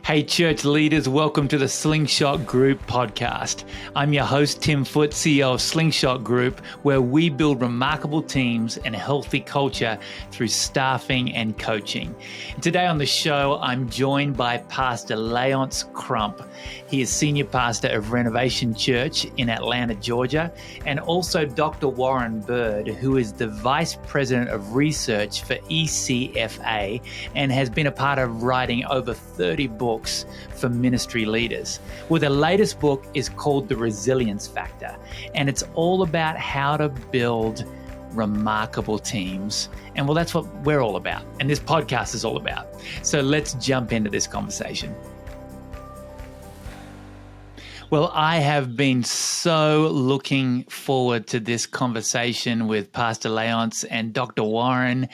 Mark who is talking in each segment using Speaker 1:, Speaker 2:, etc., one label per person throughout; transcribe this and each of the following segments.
Speaker 1: Hey, church leaders, welcome to the Slingshot Group podcast. I'm your host, Tim Foote, CEO of Slingshot Group, where we build remarkable teams and healthy culture through staffing and coaching. Today on the show, I'm joined by Pastor Léonce Crump. He is senior pastor of Renovation Church in Atlanta, Georgia, and also Dr. Warren Bird, who is the Vice President of Research for ECFA and has been a part of writing over 30 books for ministry leaders. Well, the latest book is called The Resilience Factor, and it's all about how to build remarkable teams. And well, that's what we're all about, and this podcast is all about. So let's jump into this conversation. Well, I have been so looking forward to this conversation with Pastor Léonce and Dr. Warren.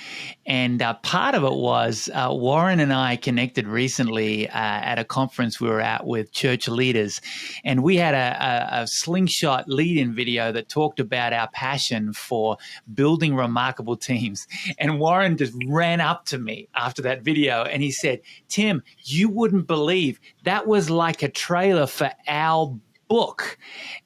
Speaker 1: And part of it was Warren and I connected recently at a conference we were at with church leaders. And we had a slingshot lead-in video that talked about our passion for building remarkable teams. And Warren just ran up to me after that video and he said, "Tim, you wouldn't believe that was like a trailer for our book."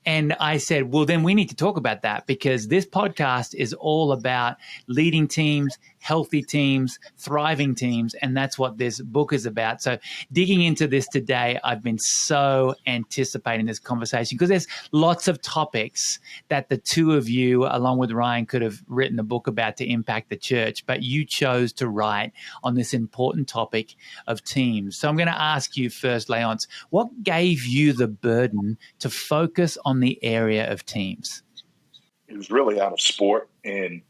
Speaker 1: And I said, well, then we need to talk about that, because this podcast is all about leading teams, healthy teams, thriving teams. And that's what this book is about. So digging into this today, I've been so anticipating this conversation because there's lots of topics that the two of you, along with Ryan, could have written a book about to impact the church, but you chose to write on this important topic of teams. So I'm going to ask you first, Léonce, what gave you the burden to focus on the area of teams?
Speaker 2: It was really out of sport and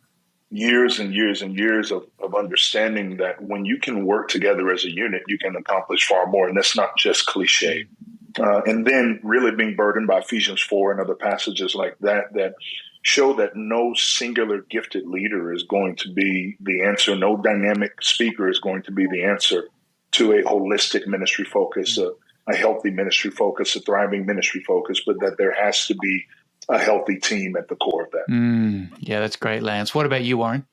Speaker 2: years and years and years of understanding that when you can work together as a unit, you can accomplish far more. And that's not just cliche. And then really being burdened by Ephesians 4 and other passages like that, that show that no singular gifted leader is going to be the answer. No dynamic speaker is going to be the answer to a holistic ministry focus, a healthy ministry focus, a thriving ministry focus, but that there has to be a healthy team at the core of that.
Speaker 1: Yeah, that's great, Lance. What about you, Warren?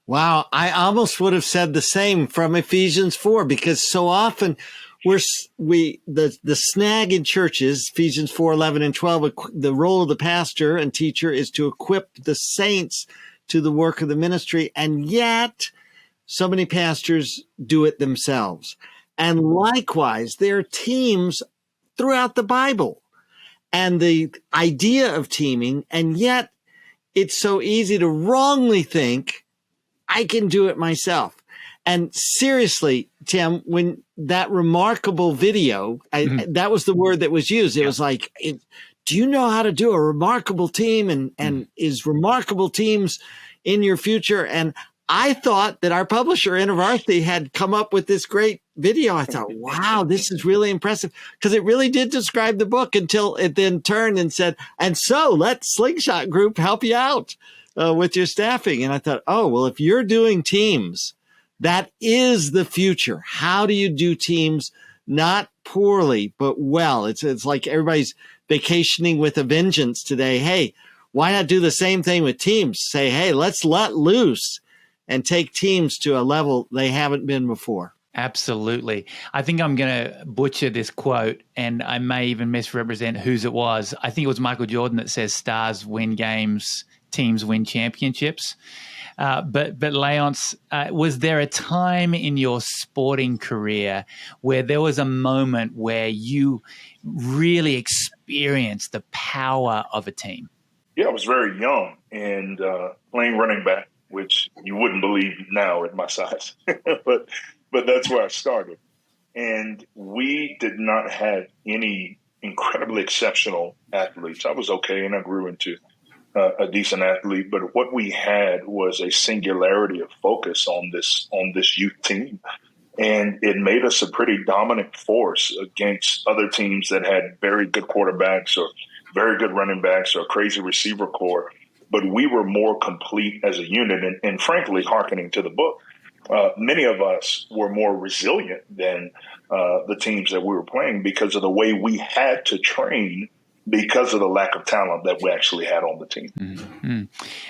Speaker 3: Wow, I almost would have said the same from Ephesians 4, because so often the snag in churches, Ephesians 4, 11 and 12, the role of the pastor and teacher is to equip the saints to the work of the ministry. And yet so many pastors do it themselves. And likewise, there are teams throughout the Bible and the idea of teaming, and yet it's so easy to wrongly think, I can do it myself. And seriously, Tim, when that remarkable video, that was the word that was used. It was like, do you know how to do a remarkable team? And is remarkable teams in your future? And I thought that our publisher, InterVarsity, had come up with this great video. I thought, wow, this is really impressive, because it really did describe the book until it then turned and said, and so let Slingshot Group help you out with your staffing. And I thought, oh, well, if you're doing teams, that is the future. How do you do teams not poorly, but well? It's like everybody's vacationing with a vengeance today. Hey, why not do the same thing with teams? Say, hey, let's let loose and take teams to a level they haven't been before.
Speaker 1: Absolutely. I think I'm going to butcher this quote, and I may even misrepresent whose it was. I think it was Michael Jordan that says stars win games, teams win championships. But Léonce, was there a time in your sporting career where there was a moment where you really experienced the power of a team?
Speaker 2: Yeah, I was very young and playing running back, which you wouldn't believe now at my size, but that's where I started. And we did not have any incredibly exceptional athletes. I was okay, and I grew into a decent athlete. But what we had was a singularity of focus on this youth team, and it made us a pretty dominant force against other teams that had very good quarterbacks or very good running backs or a crazy receiver core. But we were more complete as a unit. And frankly, hearkening to the book, many of us were more resilient than the teams that we were playing because of the way we had to train because of the lack of talent that we actually had on the team.
Speaker 1: Mm-hmm.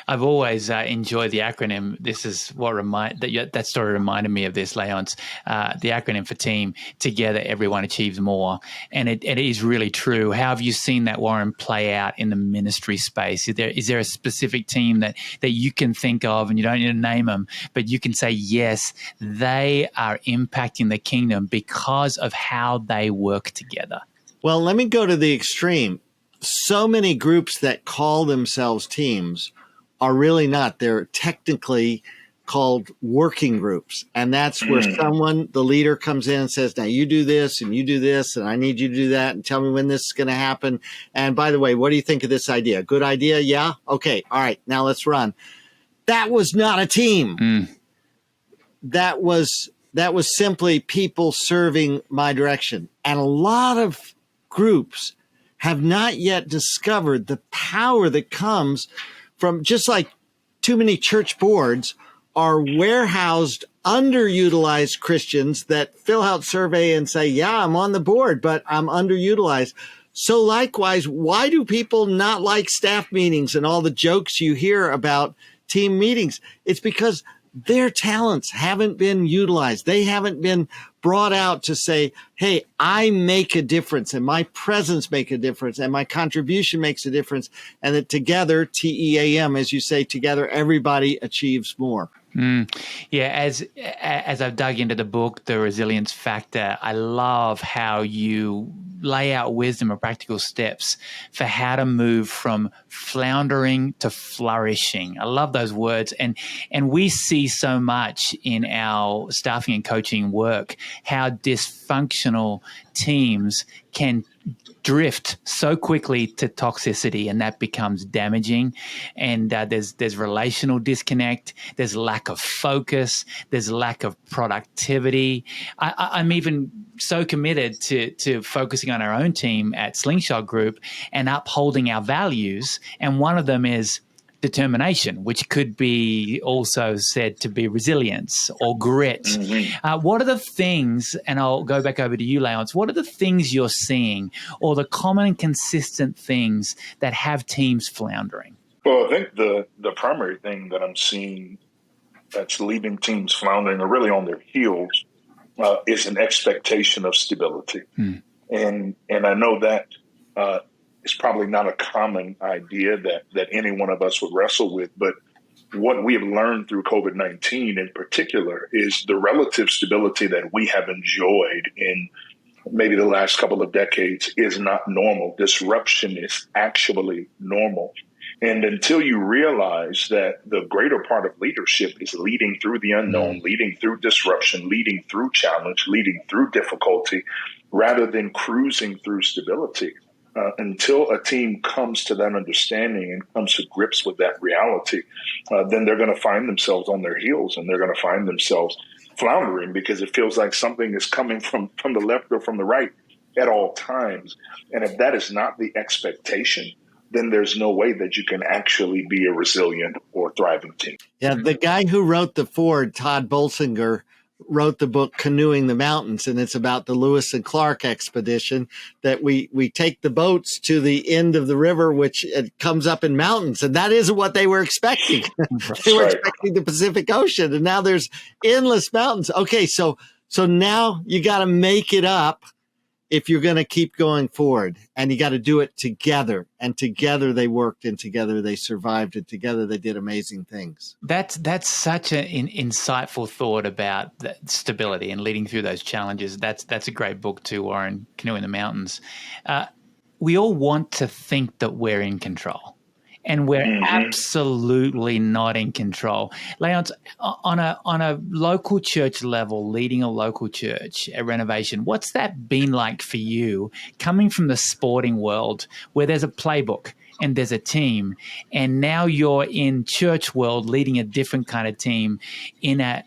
Speaker 1: I've always enjoyed the acronym. This is what that story reminded me of this, Léonce. The acronym for team: together, everyone achieves more, and it is really true. How have you seen that, Warren, play out in the ministry space? Is there a specific team that you can think of, and you don't need to name them, but you can say, yes, they are impacting the kingdom because of how they work together?
Speaker 3: Well, let me go to the extreme. So many groups that call themselves teams are really not. They're technically called working groups. And that's where the leader comes in and says, now you do this and you do this, and I need you to do that, and tell me when this is going to happen. And by the way, what do you think of this idea? Good idea? Yeah? Okay. All right. Now let's run. That was not a team. That was simply people serving my direction. And a lot of groups have not yet discovered the power that comes from, just like too many church boards are warehoused, underutilized Christians that fill out survey and say, yeah, I'm on the board, but I'm underutilized. So likewise, why do people not like staff meetings and all the jokes you hear about team meetings? It's because their talents haven't been utilized. They haven't been brought out to say, hey, I make a difference, and my presence makes a difference, and my contribution makes a difference, and that together, TEAM, as you say, together, everybody achieves more.
Speaker 1: Yeah, as I've dug into the book, The Resilience Factor, I love how you lay out wisdom or practical steps for how to move from floundering to flourishing. I love those words. And we see so much in our staffing and coaching work how dysfunctional teams can drift so quickly to toxicity, and that becomes damaging. And there's relational disconnect, there's lack of focus, there's lack of productivity. I'm even so committed to focusing on our own team at Slingshot Group and upholding our values, and one of them is determination, which could be also said to be resilience or grit.
Speaker 2: Mm-hmm.
Speaker 1: What are the things, and I'll go back over to you, Léonce, what are the things you're seeing, or the common and consistent things that have teams floundering?
Speaker 2: Well, I think the primary thing that I'm seeing that's leaving teams floundering or really on their heels is an expectation of stability. And I know that it's probably not a common idea that any one of us would wrestle with, but what we have learned through COVID-19 in particular is the relative stability that we have enjoyed in maybe the last couple of decades is not normal. Disruption is actually normal. And until you realize that the greater part of leadership is leading through the unknown, leading through disruption, leading through challenge, leading through difficulty, rather than cruising through stability, until a team comes to that understanding and comes to grips with that reality, then they're going to find themselves on their heels, and they're going to find themselves floundering because it feels like something is coming from the left or from the right at all times. And if that is not the expectation, then there's no way that you can actually be a resilient or thriving team.
Speaker 3: Yeah, the guy who wrote the Ford, Todd Bolsinger, wrote the book Canoeing the Mountains, and it's about the Lewis and Clark expedition that we take the boats to the end of the river, which it comes up in mountains, and that isn't what they were expecting. They were expecting the Pacific Ocean, and now there's endless mountains. Okay, so now you got to make it up if you're going to keep going forward, and you got to do it together. And together they worked, and together they survived, and together they did amazing things.
Speaker 1: That's such an insightful thought about that stability and leading through those challenges. That's a great book too, Warren, Canoeing the Mountains. We all want to think that we're in control. And we're absolutely not in control. Léonce, on a local church level, leading a local church at Renovation, what's that been like for you, coming from the sporting world where there's a playbook and there's a team, and now you're in church world leading a different kind of team in a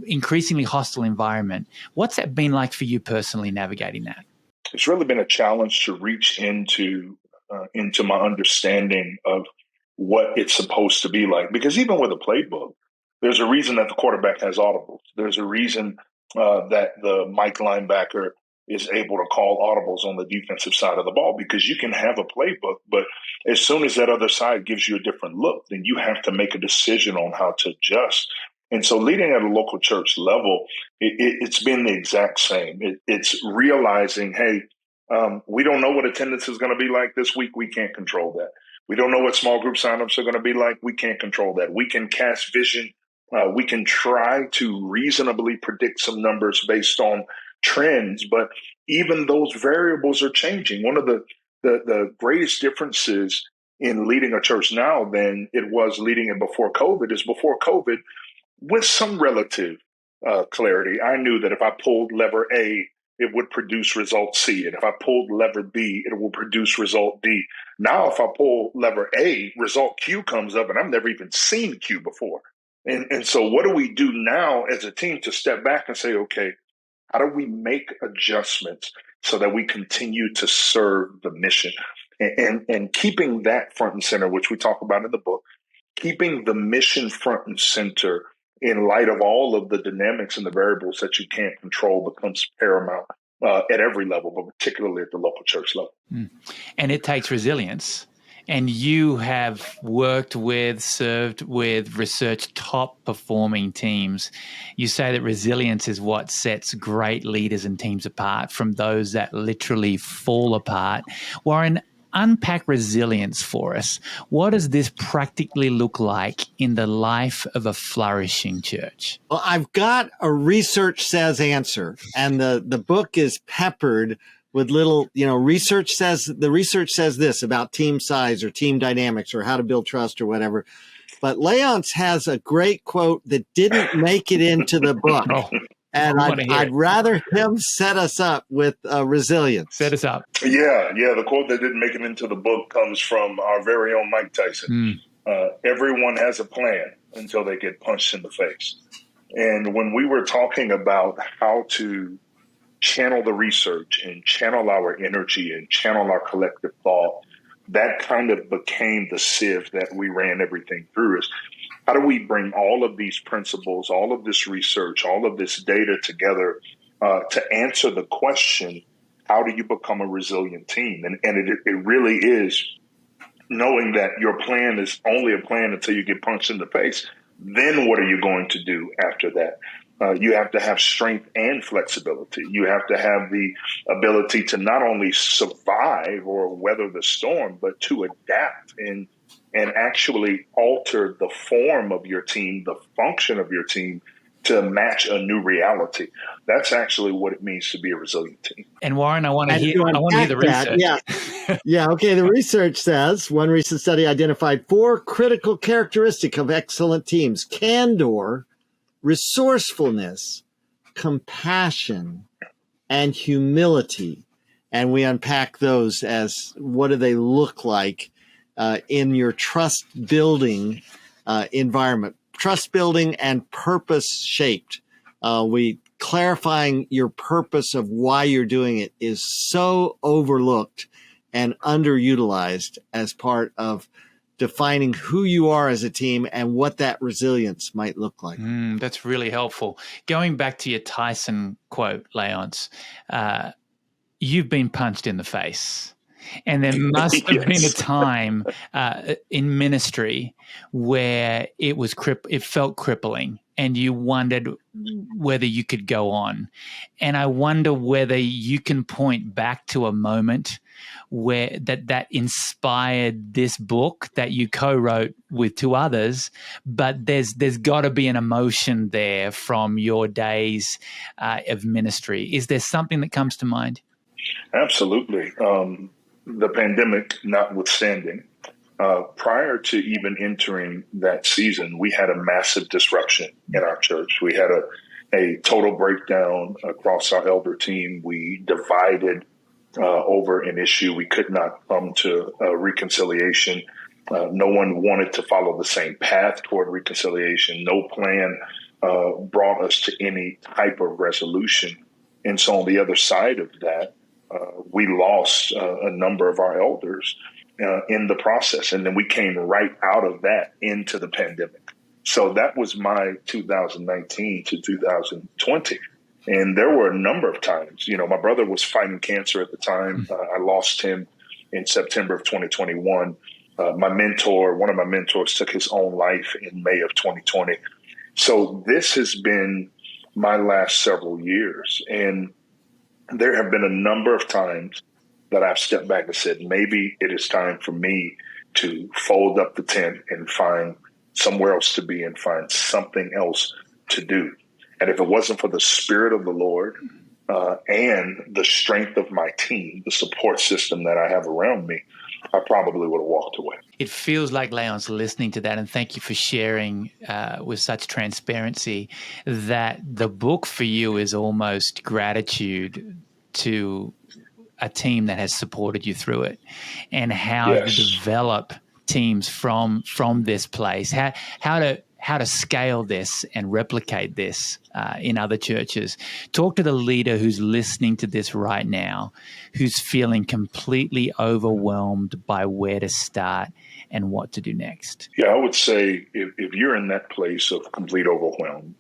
Speaker 1: increasingly hostile environment? What's that been like for you personally, navigating that?
Speaker 2: It's really been a challenge to reach into my understanding of what it's supposed to be like. Because even with a playbook, there's a reason that the quarterback has audibles. There's a reason that the Mike linebacker is able to call audibles on the defensive side of the ball, because you can have a playbook, but as soon as that other side gives you a different look, then you have to make a decision on how to adjust. And so leading at a local church level, it's been the exact same. It's realizing, hey, we don't know what attendance is going to be like this week. We can't control that. We don't know what small group signups are going to be like. We can't control that. We can cast vision. We can try to reasonably predict some numbers based on trends, but even those variables are changing. One of the greatest differences in leading a church now than it was leading it before COVID is before COVID, with some relative clarity, I knew that if I pulled lever A, it would produce result C. And if I pulled lever B, it will produce result D. Now, if I pull lever A, result Q comes up, and I've never even seen Q before. And so what do we do now as a team to step back and say, okay, how do we make adjustments so that we continue to serve the mission? And keeping that front and center, which we talk about in the book, keeping the mission front and center in light of all of the dynamics and the variables that you can't control becomes paramount at every level, but particularly at the local church level.
Speaker 1: And it takes resilience. And you have worked with, served with, researched top performing teams. You say that resilience is what sets great leaders and teams apart from those that literally fall apart. Warren, unpack resilience for us. What does this practically look like in the life of a flourishing church?
Speaker 3: Well, I've got a research says answer, and the book is peppered with little, research says this about team size or team dynamics or how to build trust or whatever. But Léonce has a great quote that didn't make it into the book. And I'd rather him set us up with resilience.
Speaker 1: Set us up.
Speaker 2: Yeah. The quote that didn't make it into the book comes from our very own Mike Tyson. Everyone has a plan until they get punched in the face. And when we were talking about how to channel the research and channel our energy and channel our collective thought, that kind of became the sieve that we ran everything through. Is how do we bring all of these principles, all of this research, all of this data together to answer the question, how do you become a resilient team? And it really is knowing that your plan is only a plan until you get punched in the face. Then what are you going to do after that? You have to have strength and flexibility. You have to have the ability to not only survive or weather the storm, but to adapt and actually alter the form of your team, the function of your team to match a new reality. That's actually what it means to be a resilient team.
Speaker 1: And Warren, I want to hear the research.
Speaker 3: Yeah. Okay. The research says one recent study identified 4 critical characteristics of excellent teams: candor, resourcefulness, compassion, and humility. And we unpack those as what do they look like in your trust building environment. Trust building and purpose shaped. We clarifying your purpose of why you're doing it is so overlooked and underutilized as part of defining who you are as a team and what that resilience might look like.
Speaker 1: That's really helpful. Going back to your Tyson quote, Léonce, you've been punched in the face. And there must have been a time in ministry where it felt crippling and you wondered whether you could go on. And I wonder whether you can point back to a moment where that inspired this book that you co-wrote with 2 others, but there's got to be an emotion there from your days of ministry. Is there something that comes to mind?
Speaker 2: Absolutely. The pandemic notwithstanding, prior to even entering that season, we had a massive disruption in our church. We had a total breakdown across our elder team. We divided over an issue. We could not come to reconciliation. No one wanted to follow the same path toward reconciliation. No plan brought us to any type of resolution. And so on the other side of that, we lost a number of our elders in the process. And then we came right out of that into the pandemic. So that was my 2019 to 2020. And there were a number of times, my brother was fighting cancer at the time. I lost him in September of 2021. One of my mentors took his own life in May of 2020. So this has been my last several years. And there have been a number of times that I've stepped back and said, maybe it is time for me to fold up the tent and find somewhere else to be and find something else to do. And if it wasn't for the Spirit of the Lord and the strength of my team, the support system that I have around me, I probably would have walked away.
Speaker 1: It feels like, Léonce, listening to that, and thank you for sharing with such transparency, that the book for you is almost gratitude to a team that has supported you through it, and how to develop teams from this place, how to scale this and replicate this in other churches. Talk to the leader who's listening to this right now, who's feeling completely overwhelmed by where to start and what to do next.
Speaker 2: Yeah, I would say if you're in that place of complete overwhelm,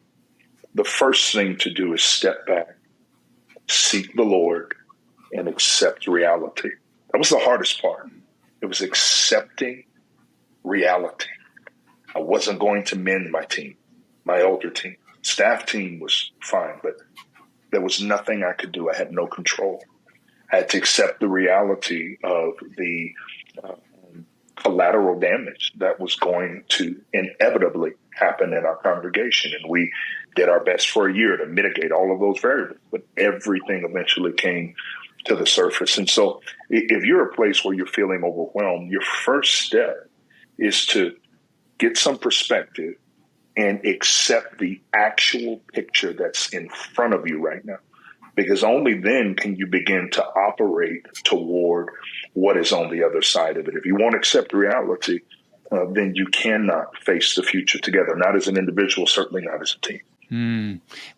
Speaker 2: the first thing to do is step back, seek the Lord, and accept reality. That was the hardest part. It was accepting reality. I wasn't going to mend my team, my older team. Staff team was fine, but there was nothing I could do. I had no control. I had to accept the reality of the collateral damage that was going to inevitably happen in our congregation. And we did our best for a year to mitigate all of those variables, but everything eventually came to the surface. And so if you're a place where you're feeling overwhelmed, your first step is to get some perspective and accept the actual picture that's in front of you right now. Because only then can you begin to operate toward what is on the other side of it. If you won't accept reality, then you cannot face the future together, not as an individual, certainly not as a team.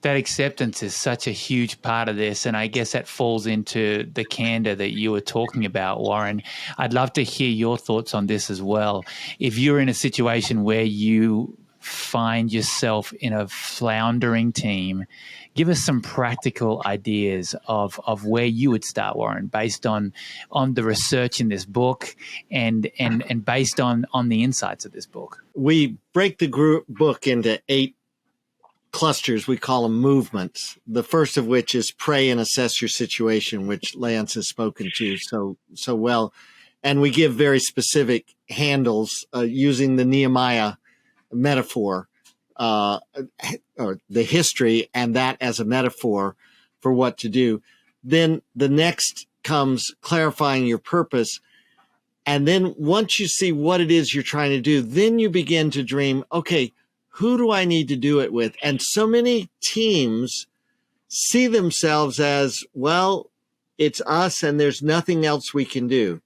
Speaker 1: That acceptance is such a huge part of this, and I guess that falls into the candor that you were talking about, Warren. I'd love to hear your thoughts on this as well. If you're in a situation where you find yourself in a floundering team, give us some practical ideas of where you would start, Warren, based on the research in this book and based on the insights of this book.
Speaker 3: We break the book into 8 clusters. We call them movements. The first of which is pray and assess your situation, which Léonce has spoken to so well. And we give very specific handles using the Nehemiah metaphor, or the history, and that as a metaphor for what to do. Then the next comes clarifying your purpose. And then once you see what it is you're trying to do, then you begin to dream, okay, who do I need to do it with? And so many teams see themselves as, well, it's us and there's nothing else we can do.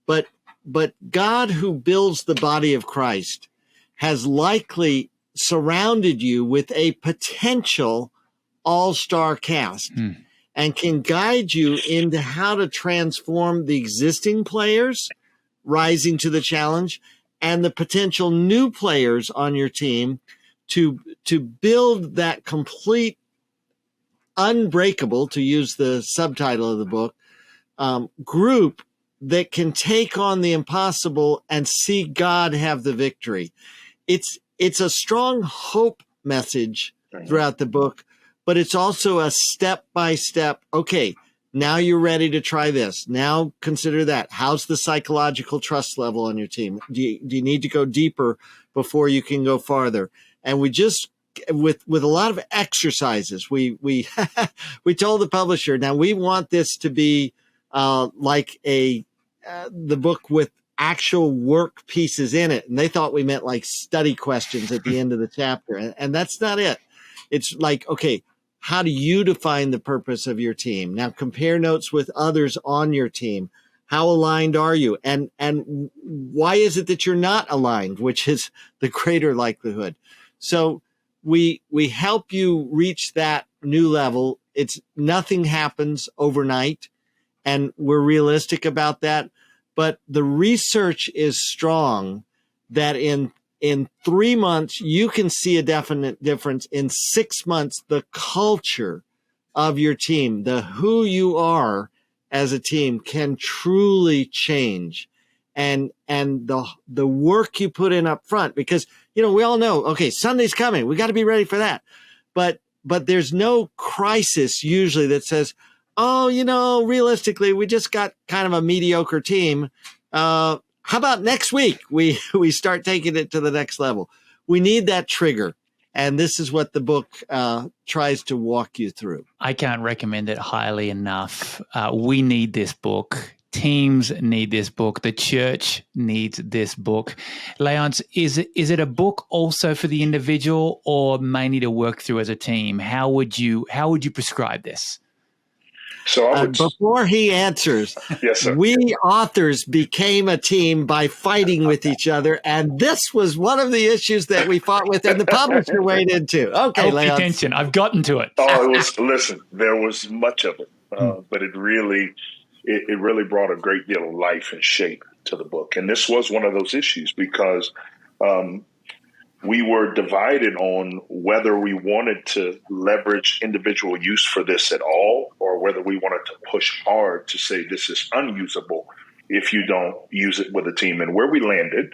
Speaker 3: But God, who builds the body of Christ, has likely surrounded you with a potential all-star cast and can guide you into how to transform the existing players rising to the challenge and the potential new players on your team to build that complete, unbreakable, to use the subtitle of the book, group that can take on the impossible and see God have the victory. It's a strong hope message throughout the book, but it's also a step-by-step, okay, now you're ready to try this. Now consider that. How's the psychological trust level on your team? Do you need to go deeper before you can go farther? And we just, with a lot of exercises, we we told the publisher, now we want this to be like the book with actual work pieces in it. And they thought we meant like study questions at the end of the chapter. And that's not it. It's like, okay, how do you define the purpose of your team? Now compare notes with others on your team. How aligned are you? And why is it that you're not aligned, which is the greater likelihood? So we help you reach that new level. Nothing happens overnight, and we're realistic about that. But the research is strong that in 3 months, you can see a definite difference. In 6 months, the culture of your team, the who you are as a team can truly change. And the work you put in up front, because, we all know, okay, Sunday's coming. We got to be ready for that. But there's no crisis usually that says, oh, realistically, we just got kind of a mediocre team. How about next week we start taking it to the next level? We need that trigger. And this is what the book tries to walk you through.
Speaker 1: I can't recommend it highly enough. We need this book. Teams need this book. The church needs this book. Léonce, is it a book also for the individual or mainly to work through as a team? How would you prescribe this?
Speaker 2: So
Speaker 3: before he answers,
Speaker 2: yes, sir.
Speaker 3: We authors became a team by fighting with each other, and this was one of the issues that we fought with, and the publisher weighed into. Okay,
Speaker 1: Léonce. Attention, I've gotten to it.
Speaker 2: Listen, there was much of it, but it really brought a great deal of life and shape to the book. And this was one of those issues because we were divided on whether we wanted to leverage individual use for this at all, or whether we wanted to push hard to say this is unusable if you don't use it with a team. And where we landed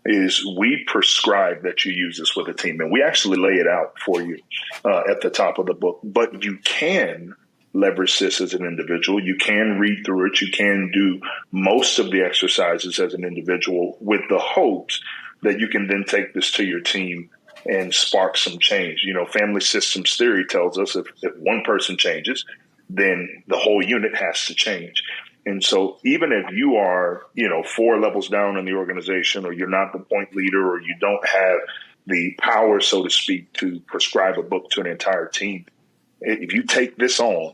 Speaker 2: is we prescribe that you use this with a team. And we actually lay it out for you at the top of the book. But you can leverage this as an individual. You can read through it. You can do most of the exercises as an individual with the hopes that you can then take this to your team and spark some change. Family systems theory tells us if one person changes, then the whole unit has to change. And so even if you are, 4 levels down in the organization, or you're not the point leader, or you don't have the power, so to speak, to prescribe a book to an entire team, if you take this on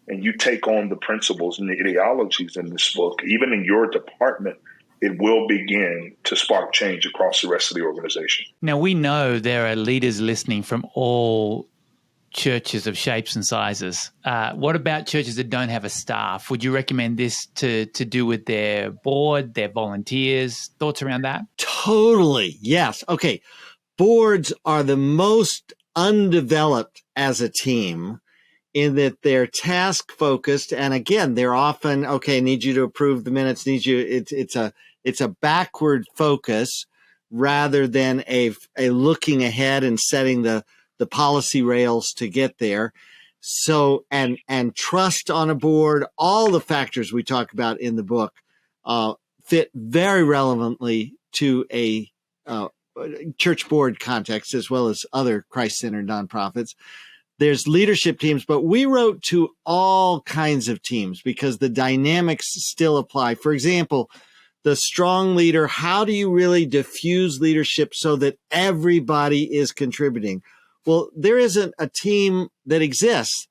Speaker 2: and you take on the principles and the ideologies in this book, even in your department, it will begin to spark change across the rest of the organization.
Speaker 1: Now, we know there are leaders listening from all churches of shapes and sizes. What about churches that don't have a staff? Would you recommend this to do with their board, their volunteers? Thoughts around that?
Speaker 3: Totally. Yes. Okay. Boards are the most undeveloped as a team in that they're task focused. And again, they're often, okay, need you to approve the minutes, it's a backward focus rather than a looking ahead and setting the policy rails to get there. So, and trust on a board, all the factors we talk about in the book fit very relevantly to a church board context, as well as other Christ-centered nonprofits. There's leadership teams, but we wrote to all kinds of teams because the dynamics still apply. For example, the strong leader, how do you really diffuse leadership so that everybody is contributing? Well, there isn't a team that exists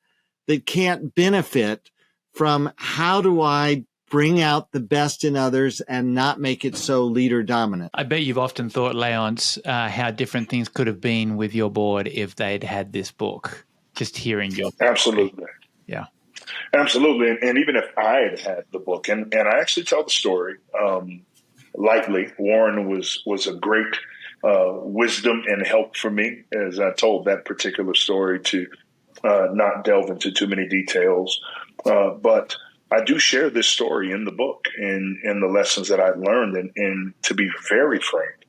Speaker 3: that can't benefit from how do I bring out the best in others and not make it so leader dominant.
Speaker 1: I bet you've often thought, Léonce, how different things could have been with your board if they'd had this book. Just hearing your story.
Speaker 2: Absolutely.
Speaker 1: Yeah.
Speaker 2: Absolutely. And even if I had the book, and I actually tell the story lightly, Warren was a great wisdom and help for me as I told that particular story to not delve into too many details. But I do share this story in the book and the lessons that I learned. And to be very frank,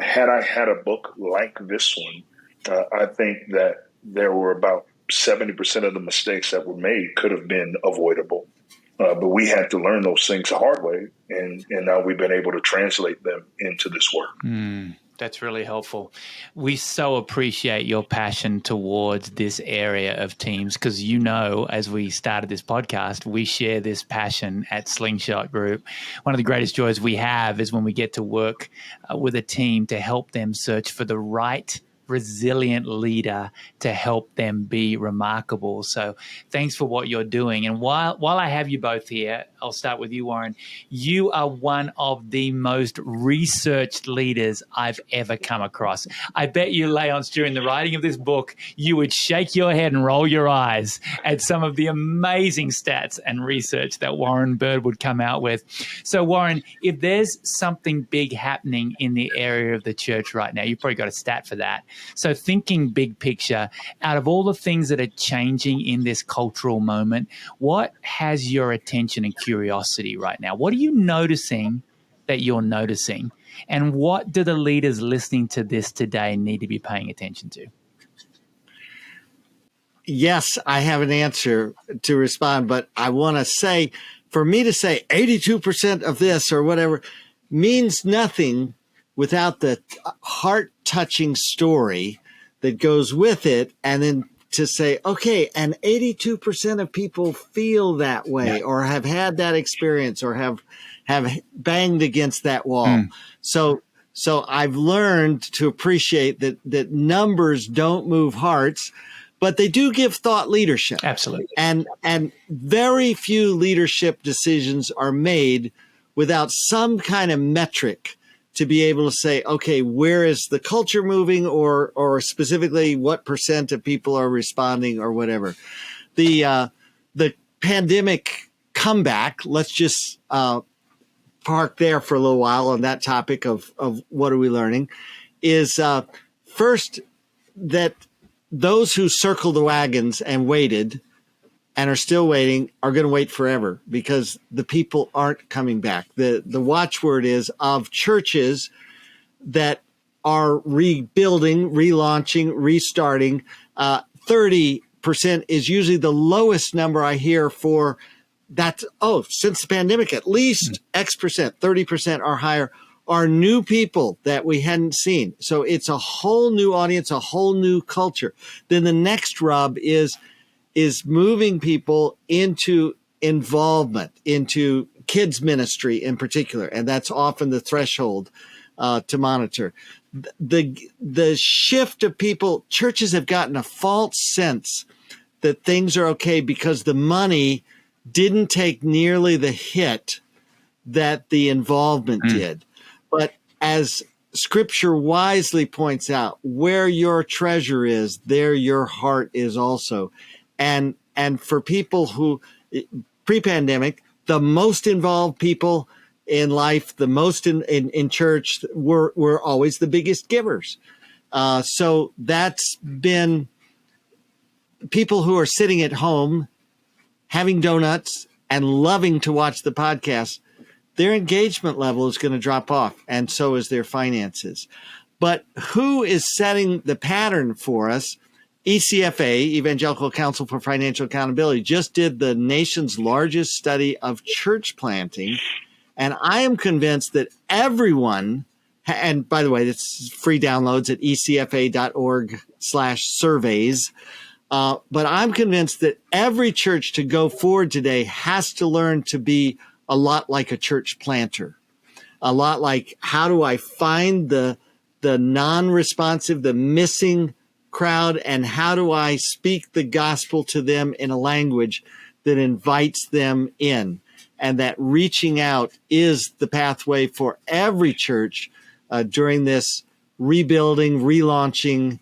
Speaker 2: had I had a book like this one, I think that there were about 70% of the mistakes that were made could have been avoidable. But we had to learn those things the hard way. And now we've been able to translate them into this work.
Speaker 1: That's really helpful. We so appreciate your passion towards this area of teams because, as we started this podcast, we share this passion at Slingshot Group. One of the greatest joys we have is when we get to work with a team to help them search for the right resilient leader to help them be remarkable. So thanks for what you're doing. And while I have you both here, I'll start with you, Warren. You are one of the most researched leaders I've ever come across. I bet you, Léonce, during the writing of this book, you would shake your head and roll your eyes at some of the amazing stats and research that Warren Bird would come out with. So, Warren, if there's something big happening in the area of the church right now, you've probably got a stat for that. So thinking big picture, out of all the things that are changing in this cultural moment, what has your attention and curiosity right now? What are you noticing that you're noticing? And what do the leaders listening to this today need to be paying attention to?
Speaker 3: Yes, I have an answer to respond, but I want to say, for me to say 82% of this or whatever means nothing without the heart-touching story that goes with it, and then to say, okay, and 82% of people feel that way or have had that experience or have banged against that wall. So I've learned to appreciate that numbers don't move hearts, but they do give thought leadership.
Speaker 1: Absolutely.
Speaker 3: And very few leadership decisions are made without some kind of metric to be able to say, okay, where is the culture moving, or specifically what percent of people are responding or whatever. The pandemic comeback, let's just park there for a little while on that topic of what are we learning, is first that those who circled the wagons and waited and are still waiting are going to wait forever because the people aren't coming back. The watchword is of churches that are rebuilding, relaunching, restarting. 30% is usually the lowest number I hear for that. Oh, since the pandemic, at least X percent, 30% or higher are new people that we hadn't seen. So it's a whole new audience, a whole new culture. Then the next rub is moving people into involvement, into kids ministry in particular. And that's often the threshold to monitor. The shift of people, churches have gotten a false sense that things are okay because the money didn't take nearly the hit that the involvement did. But as Scripture wisely points out, where your treasure is, there your heart is also. And for people who, pre-pandemic, the most involved people in life, the most in church, were always the biggest givers. So that's been people who are sitting at home, having donuts, and loving to watch the podcast. Their engagement level is going to drop off, and so is their finances. But who is setting the pattern for us? ECFA, Evangelical Council for Financial Accountability, just did the nation's largest study of church planting. And I am convinced that everyone, and by the way, it's free downloads at ecfa.org/surveys. But I'm convinced that every church to go forward today has to learn to be a lot like a church planter, a lot like, how do I find the non-responsive, the missing crowd, and how do I speak the gospel to them in a language that invites them in? And that reaching out is the pathway for every church during this rebuilding, relaunching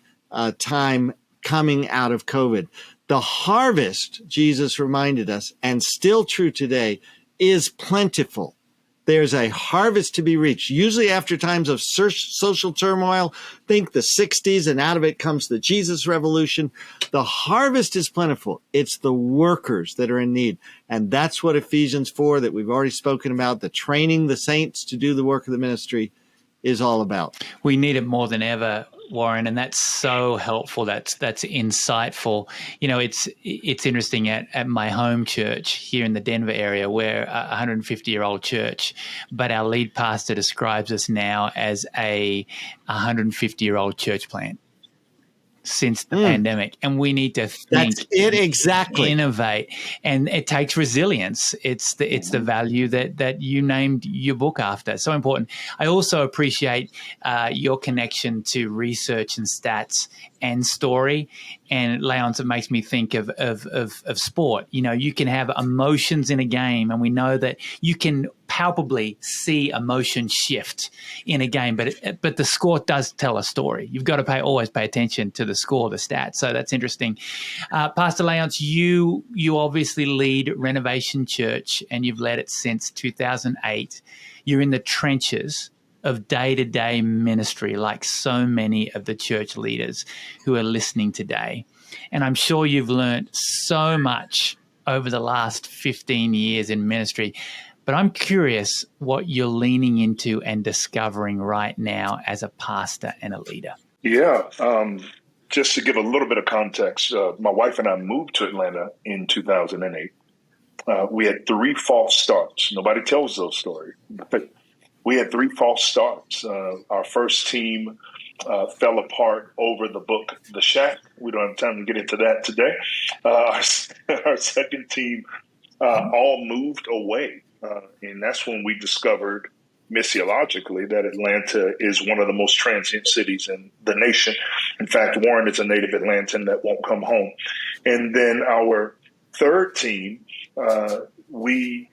Speaker 3: time coming out of COVID. The harvest, Jesus reminded us, and still true today, is plentiful. There's a harvest to be reached, usually after times of social turmoil. Think the 60s, and out of it comes the Jesus revolution. The harvest is plentiful. It's the workers that are in need. And that's what Ephesians 4, that we've already spoken about, the training the saints to do the work of the ministry, is all about.
Speaker 1: We need it more than ever, Warren, and that's so helpful. That's insightful. You know, it's interesting at my home church here in the Denver area. We're a 150-year-old church, but our lead pastor describes us now as a 150-year-old church plant since the pandemic, and we need to think,
Speaker 3: that's it, exactly,
Speaker 1: innovate, and it takes resilience. It's the value that you named your book after. So important. I also appreciate your connection to research and stats and story. And Léonce, it makes me think of sport. You know, you can have emotions in a game, and we know that you can palpably see emotion shift in a game, but the score does tell a story. You've got to always pay attention to the score, the stats. So that's interesting. Pastor Léonce, you obviously lead Renovation Church, and you've led it since 2008. You're in the trenches of day-to-day ministry, like so many of the church leaders who are listening today. And I'm sure you've learned so much over the last 15 years in ministry, but I'm curious what you're leaning into and discovering right now as a pastor and a leader.
Speaker 2: Yeah. Just to give a little bit of context, my wife and I moved to Atlanta in 2008. We had 3 false starts. Nobody tells those stories, but we had 3 false starts. Our first team fell apart over the book, The Shack. We don't have time to get into that today. Our second team all moved away. And that's when we discovered missiologically that Atlanta is one of the most transient cities in the nation. In fact, Warren is a native Atlantan that won't come home. And then our third team, we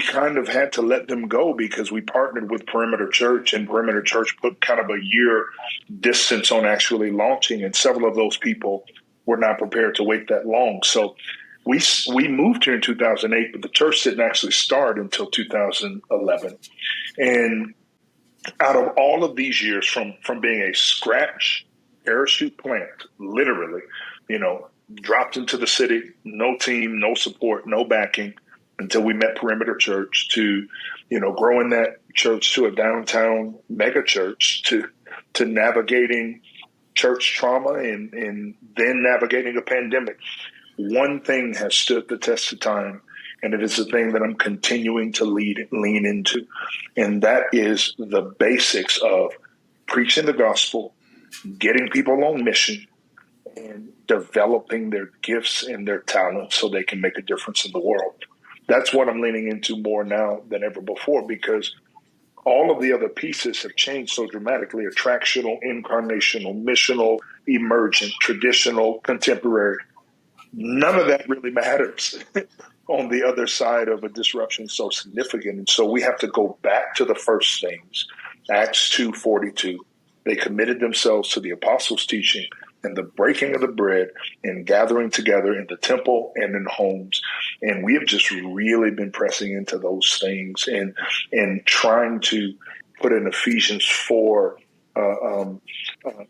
Speaker 2: kind of had to let them go because we partnered with Perimeter Church, and Perimeter Church put kind of a year distance on actually launching, and several of those people were not prepared to wait that long. So we moved here in 2008, but the church didn't actually start until 2011. And out of all of these years, from being a scratch parachute plant, literally, dropped into the city, no team, no support, no backing, until we met Perimeter Church, to, growing that church to a downtown mega church, to navigating church trauma and then navigating a pandemic. One thing has stood the test of time, and it is the thing that I'm continuing to lean into, and that is the basics of preaching the gospel, getting people on mission, and developing their gifts and their talents so they can make a difference in the world. That's what I'm leaning into more now than ever before, because all of the other pieces have changed so dramatically: attractional, incarnational, missional, emergent, traditional, contemporary. None of that really matters on the other side of a disruption so significant. And so we have to go back to the first things. Acts 2:42, they committed themselves to the apostles' teaching and the breaking of the bread and gathering together in the temple and in homes. And we have just really been pressing into those things and trying to put an Ephesians 4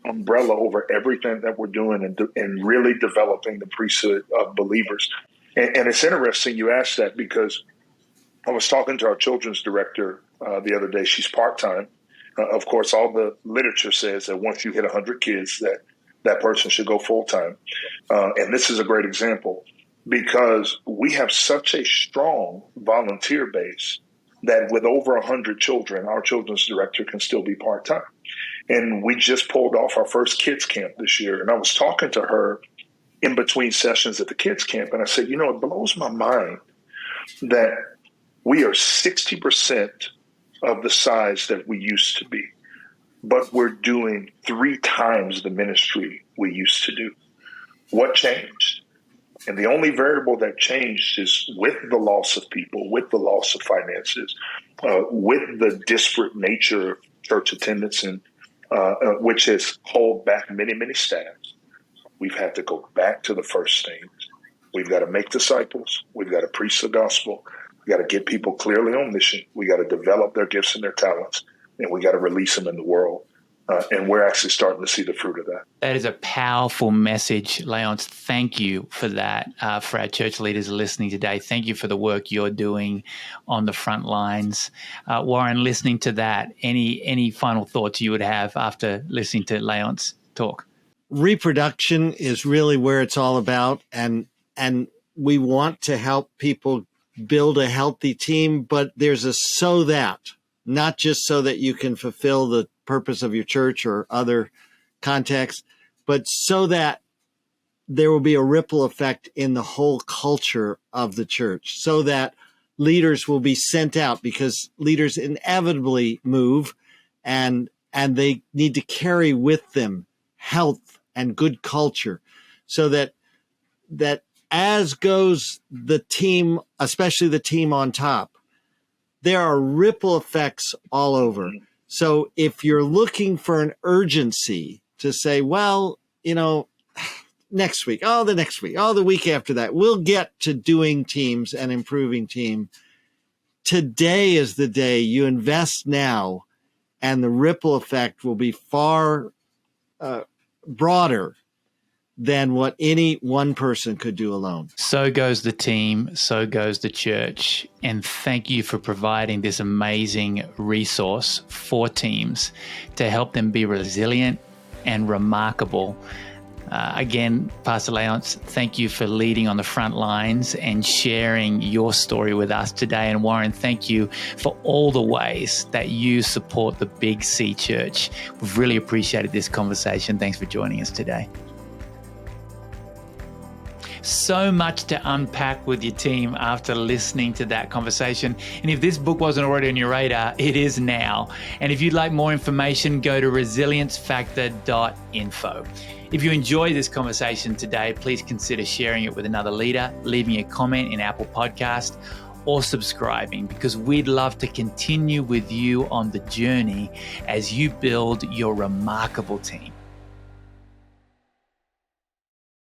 Speaker 2: umbrella over everything that we're doing, and really developing the priesthood of believers. And it's interesting you asked that, because I was talking to our children's director the other day. She's part-time. Of course, all the literature says that once you hit 100 kids, that person should go full-time. And this is a great example, because we have such a strong volunteer base that with over 100 children, our children's director can still be part-time. And we just pulled off our first kids camp this year. And I was talking to her in between sessions at the kids camp, and I said, it blows my mind that we are 60% of the size that we used to be, but we're doing 3 times the ministry we used to do. What changed? And the only variable that changed is with the loss of people, with the loss of finances, with the disparate nature of church attendance, and which has held back many, many staffs. We've had to go back to the first things. We've got to make disciples. We've got to preach the gospel. We got to get people clearly on mission. We got to develop their gifts and their talents, and we got to release them in the world. And we're actually starting to see the fruit of that.
Speaker 1: That is a powerful message, Léonce. Thank you for that. For our church leaders listening today, thank you for the work you're doing on the front lines. Warren, listening to that, any final thoughts you would have after listening to Léonce talk?
Speaker 3: Reproduction is really where it's all about, and we want to help people build a healthy team, but there's a so that, not just so that you can fulfill the purpose of your church or other contexts, but so that there will be a ripple effect in the whole culture of the church, so that leaders will be sent out, because leaders inevitably move, and they need to carry with them health and good culture, so that as goes the team, especially the team on top, there are ripple effects all over. So if you're looking for an urgency to say, well, next week, the next week, the week after that, we'll get to doing teams and improving team, today is the day. You invest now, and the ripple effect will be far broader than what any one person could do alone.
Speaker 1: So goes the team, so goes the church. And thank you for providing this amazing resource for teams to help them be resilient and remarkable. Again, Pastor Léonce, thank you for leading on the front lines and sharing your story with us today. And Warren, thank you for all the ways that you support the Big C Church. We've really appreciated this conversation. Thanks for joining us today. So much to unpack with your team after listening to that conversation. And if this book wasn't already on your radar, it is now. And if you'd like more information, go to resiliencefactor.info. If you enjoyed this conversation today, please consider sharing it with another leader, leaving a comment in Apple Podcast, or subscribing, because we'd love to continue with you on the journey as you build your remarkable team.